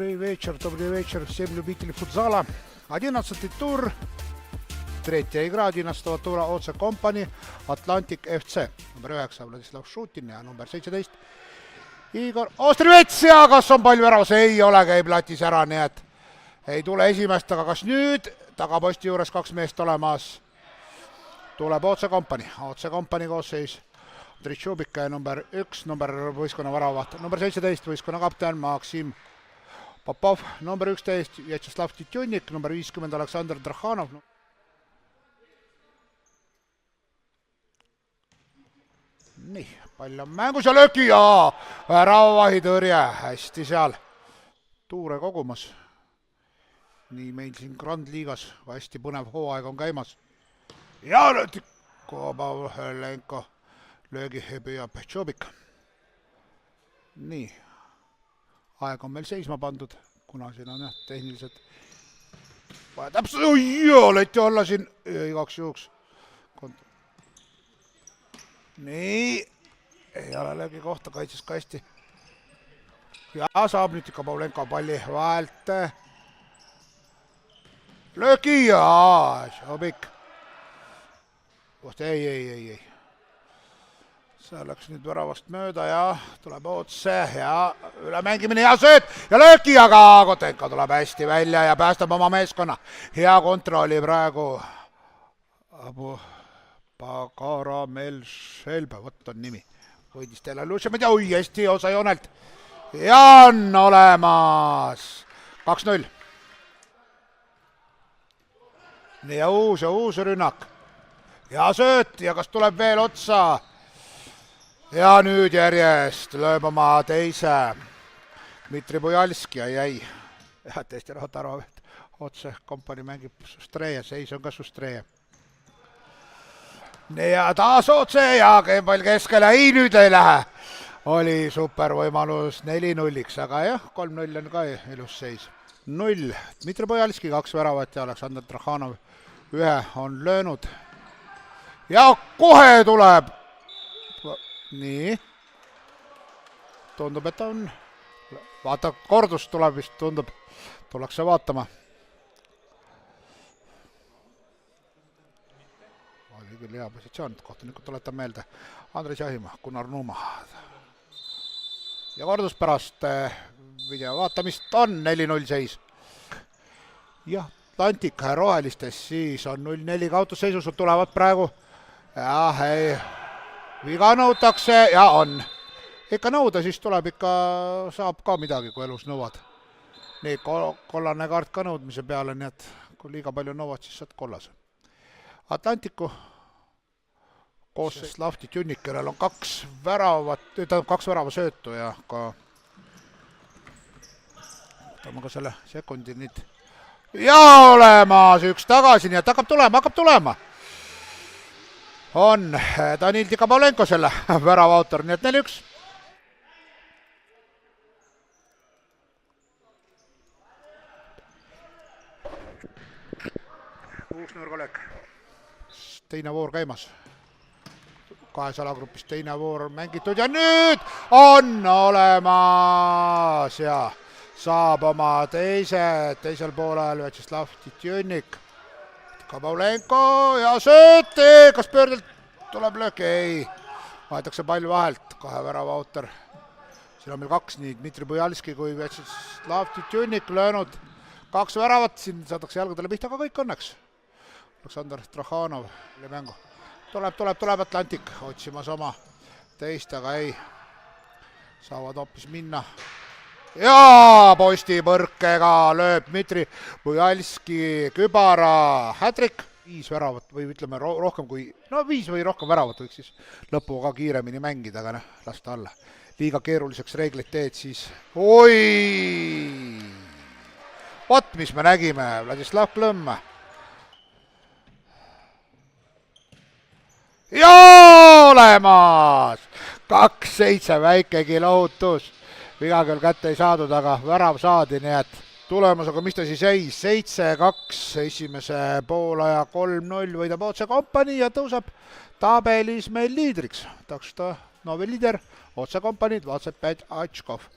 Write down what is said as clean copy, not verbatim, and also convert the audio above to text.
Добрый вечер, всем любителей футзала. 11-й тур, третья игра 11-го тура OC Company, Atlantic FC. Number 9 Vladislav Šutin ja number 17 Igor Ostrivets ja kas on pall väravas? Ei ole, käib latis ära, nii et ei tule esimest, aga kas nüüd tagaposti juures kaks meest olemas tuleb OC Company koosseis. Andrei Tšubika ja number 1, number võistkonna väravaht, number 17 võistkonna kapten Maksim Popov, number 11 Vjatšeslav Titjunik, number 50 Aleksandr Drahhanov. Nii, pall on mängus ja lööki ja väravahitõrje hästi seal tuure kogumas. Nii meil siin Grand Liigas hästi põnev hooaeg on käimas. Ja lööti Kobalenko. Löögi püüab Tšubik. Nii, aeg on meil seisma pandud, kuna siin on tehniliselt vaja täpselt, leti olla siin igaks juhuks. Nii, ei ole löögi kohta, kaitses ka hästi. Ja saab nüüd ikka Paulenko palli vahelt. Löögi ja Tšubik. Ei. See läks nüüd väravast mööda ja tuleb otse ja ülemängimine ja sööt ja lööki, aga Kotenko tuleb hästi välja ja päästab oma meeskonna. Hea kontrolli praegu Pagaramel Šelbe, võtt on nimi. Võidis teile Lušemid ja hästi osa joonelt. Ja on olemas 2-0. Nii ja uus rünnak. Ja sööt ja kas tuleb veel otsa? Ja nüüd järjest lööb oma teise Dmitri Bujalski ja jäi. Ja teiste rahad arvab, et otse Company mängib Sustreje, seis on ka Sustreje. Ja taas otse ja pall keskele, ei nüüd ei lähe. Oli super võimalus 4-0-iks, aga jah, 3-0 on ka ilus seis. 0, Dmitri Bujalski 2 väravat ja Aleksandr Drahhanov 1 on löönud. Ja kohe tuleb. Nii, tundub, et on, vaata, kordus tuleb vist, tundub, tullakse vaatama. Oli küll hea positsioon, kohtunikud tuletan meelde. Andres Jahimaa, Gunnar Nuuma. Ja kordus pärast video vaatamist on 4-0 seis. Ja Atlantic rohelistes siis on 0-4 kaotusseisus, tulevad praegu. Ja hei. Viga nõutakse ja on. Ikka nõuda, siis tuleb ikka, saab ka midagi, kui elus nõuad. Nii, kollane kaart ka nõudmise peale, nii et kui liiga palju nõuad, siis saad kollase. Atlantiku koos Slavti Tjunik, kellel on 2 värava söötu ja ka võtame ka selle sekundi nüüd. Ja olemas üks tagasi, nii et hakkab tulema. On Danil Tikabalenko selle värava autor, nii et 4-1. Uus nurgalöök. Teine voor käimas. 2 alagrupist teine voor on mängitud ja nüüd on olemas ja saab oma teisel poolel Vjatšeslav Titjunik. Kabaulenko ja sööti, kas pöördelt tuleb löök? Ei, vahetakse pall vahelt, 2 värava autor. Siin on meil 2, nii Dmitri Bujalski kui Vjatšeslav Titjunik löönud 2 väravat, siin saadakse jalgadele pihta, aga kõik õnneks. Aleksandr Drahhanov oli mängu. Tuleb Atlantic otsimas oma teist, aga ei, saavad hoopis minna. Ja posti põrkega lööb Dmitri Bujalski kübara hätrik. 5 väravat või ütleme rohkem kui, 5 või rohkem väravat võiks siis lõpu ka kiiremini mängida, aga lasta alla. Liiga keeruliseks reeglid teed siis. Oi! Vot, mis me nägime, Vladislav Klõmm. Ja olemas! 2-7 väikegi lohutus. Viga küll kätte ei saadud, aga värav saadi, nii et tulemus, aga mis ta siis jäi? 7-2 esimese poolaja 3-0 võidab OC Company ja tõuseb tabelis meil liidriks. Tak что новый лидер OC Company 25 очков.